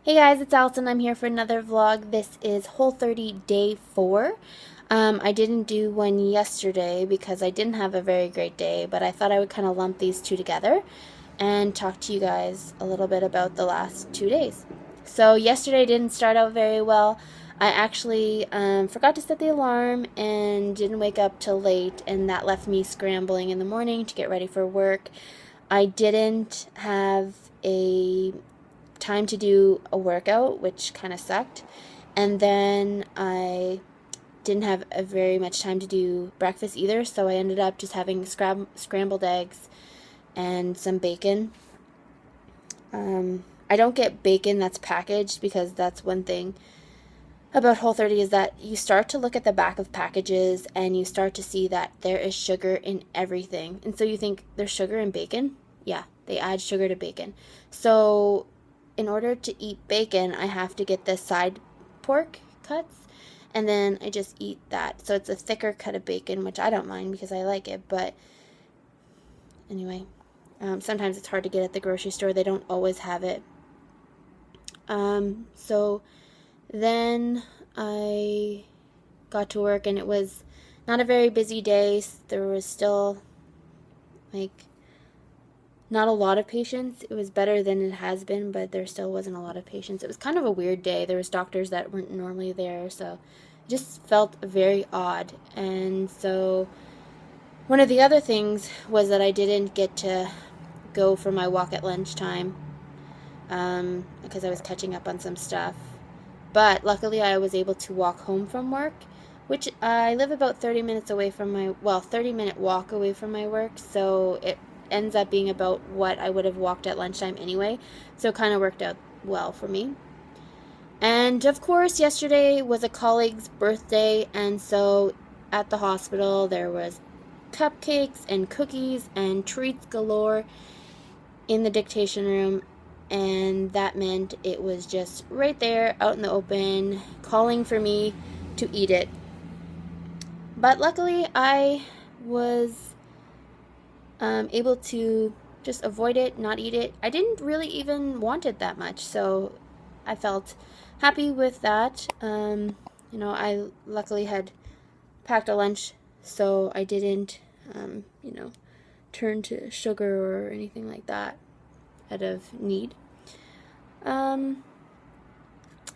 Hey guys, it's Allison. I'm here for another vlog. This is Whole30 Day 4. I didn't do one yesterday because I didn't have a very great day, but I thought I would kind of lump these two together and talk to you guys a little bit about the last 2 days. So yesterday didn't start out very well. I actually forgot to set the alarm and didn't wake up till late, and that left me scrambling in the morning to get ready for work. I didn't have a time to do a workout, which kind of sucked. And then I didn't have a very much time to do breakfast either, so I ended up just having scrambled eggs and some bacon. I don't get bacon that's packaged because that's one thing about Whole30 is that you start to look at the back of packages and you start to see that there is sugar in everything. And so you think, there's sugar in bacon? Yeah, they add sugar to bacon. So in order to eat bacon, I have to get the side pork cuts, and then I just eat that. So it's a thicker cut of bacon, which I don't mind because I like it, but anyway, sometimes it's hard to get at the grocery store. They don't always have it. So then I got to work, and it was not a very busy day. There was still, not a lot of patients. It was better than it has been, but there still wasn't a lot of patients. It was kind of a weird day. There was doctors that weren't normally there, so it just felt very odd. And so one of the other things was that I didn't get to go for my walk at lunchtime because I was catching up on some stuff. But luckily I was able to walk home from work, which I live about 30 minutes away from 30-minute walk away from my work, so it ends up being about what I would have walked at lunchtime anyway, so it kind of worked out well for me. And of course, yesterday was a colleague's birthday, and so at the hospital there was cupcakes and cookies and treats galore in the dictation room, and that meant it was just right there out in the open calling for me to eat it. But luckily I was able to just avoid it, not eat it. I didn't really even want it that much, so I felt happy with that. I luckily had packed a lunch, so I didn't, turn to sugar or anything like that out of need. How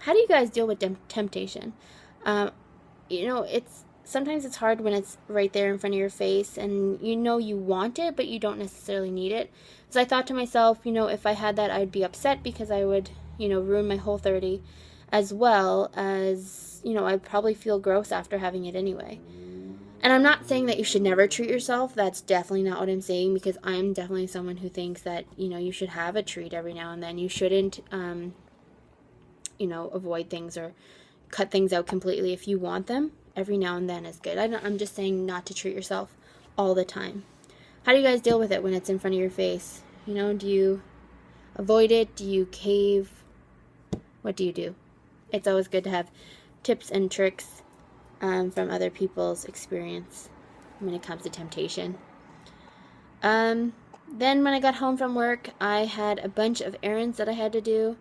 do you guys deal with temptation? Sometimes it's hard when it's right there in front of your face and you want it, but you don't necessarily need it. So I thought to myself, if I had that, I'd be upset because I would, ruin my Whole30, as well as, I'd probably feel gross after having it anyway. And I'm not saying that you should never treat yourself. That's definitely not what I'm saying, because I'm definitely someone who thinks that, you should have a treat every now and then. You shouldn't, avoid things or cut things out completely. If you want them, every now and then is good. I'm just saying not to treat yourself all the time. How do you guys deal with it when it's in front of your face? Do you avoid it? Do you cave? What do you do? It's always good to have tips and tricks from other people's experience when it comes to temptation. Then when I got home from work, I had a bunch of errands that I had to do.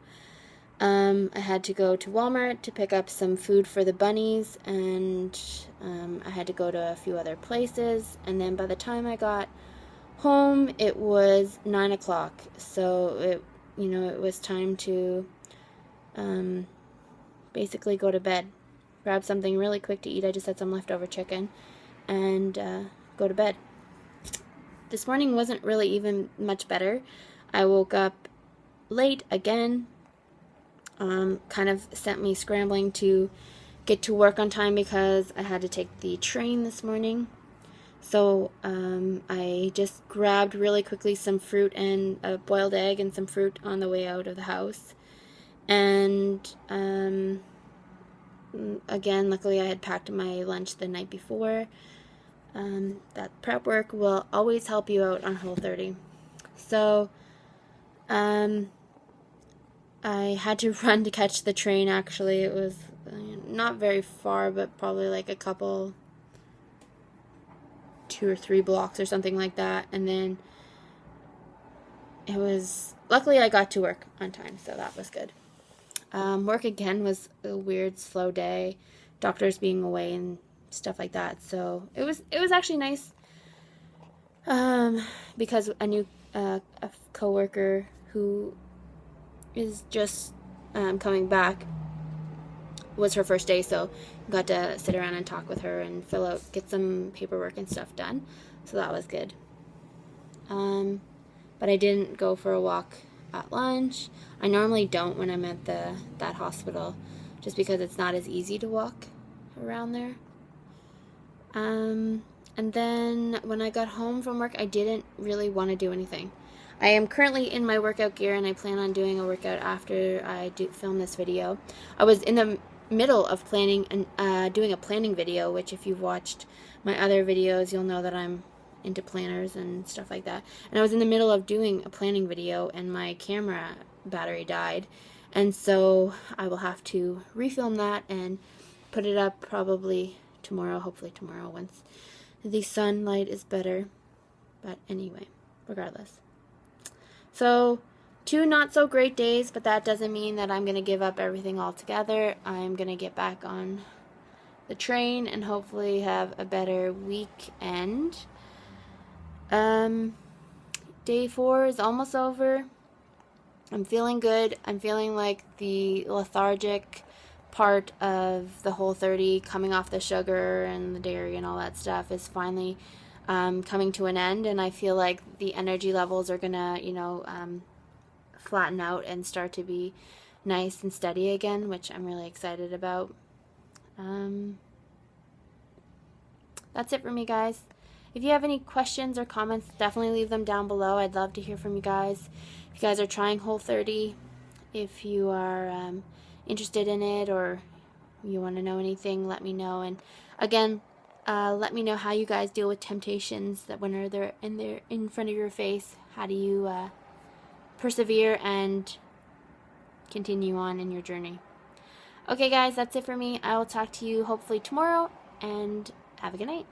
I had to go to Walmart to pick up some food for the bunnies, and I had to go to a few other places, and then by the time I got home, it was 9 o'clock, so it was time to basically go to bed, grab something really quick to eat. I just had some leftover chicken, and go to bed. This morning wasn't really even much better. I woke up late again. Kind of sent me scrambling to get to work on time because I had to take the train this morning. So I just grabbed really quickly some fruit and a boiled egg and some fruit on the way out of the house. And again, luckily I had packed my lunch the night before. That prep work will always help you out on Whole30. So I had to run to catch the train, actually. It was not very far, but probably like a couple, 2 or 3 blocks or something like that. And then luckily I got to work on time, so that was good. Work again was a weird, slow day, doctors being away and stuff like that. So it was actually nice, because a new a coworker who is just coming back was her first day, so got to sit around and talk with her and get some paperwork and stuff done. So that was good. But I didn't go for a walk at lunch. I normally don't when I'm at that hospital, just because it's not as easy to walk around there. And then when I got home from work, I didn't really want to do anything. I am currently in my workout gear, and I plan on doing a workout after I film this video. I was in the middle of planning and doing a planning video, which if you've watched my other videos, you'll know that I'm into planners and stuff like that. And I was in the middle of doing a planning video, and my camera battery died, and so I will have to refilm that and put it up probably tomorrow, hopefully tomorrow, once the sunlight is better. But anyway, regardless. So 2 not so great days, but that doesn't mean that I'm going to give up everything altogether. I'm going to get back on the train and hopefully have a better weekend. Day 4 is almost over. I'm feeling good. I'm feeling like the lethargic part of the Whole30, coming off the sugar and the dairy and all that stuff, is finally coming to an end, and I feel like the energy levels are gonna, flatten out and start to be nice and steady again, which I'm really excited about. That's it for me, guys. If you have any questions or comments, definitely leave them down below. I'd love to hear from you guys. If you guys are trying Whole30, if you are interested in it, or you want to know anything, let me know. And again, let me know how you guys deal with temptations that when they're in front of your face. How do you persevere and continue on in your journey? Okay, guys, that's it for me. I will talk to you hopefully tomorrow, and have a good night.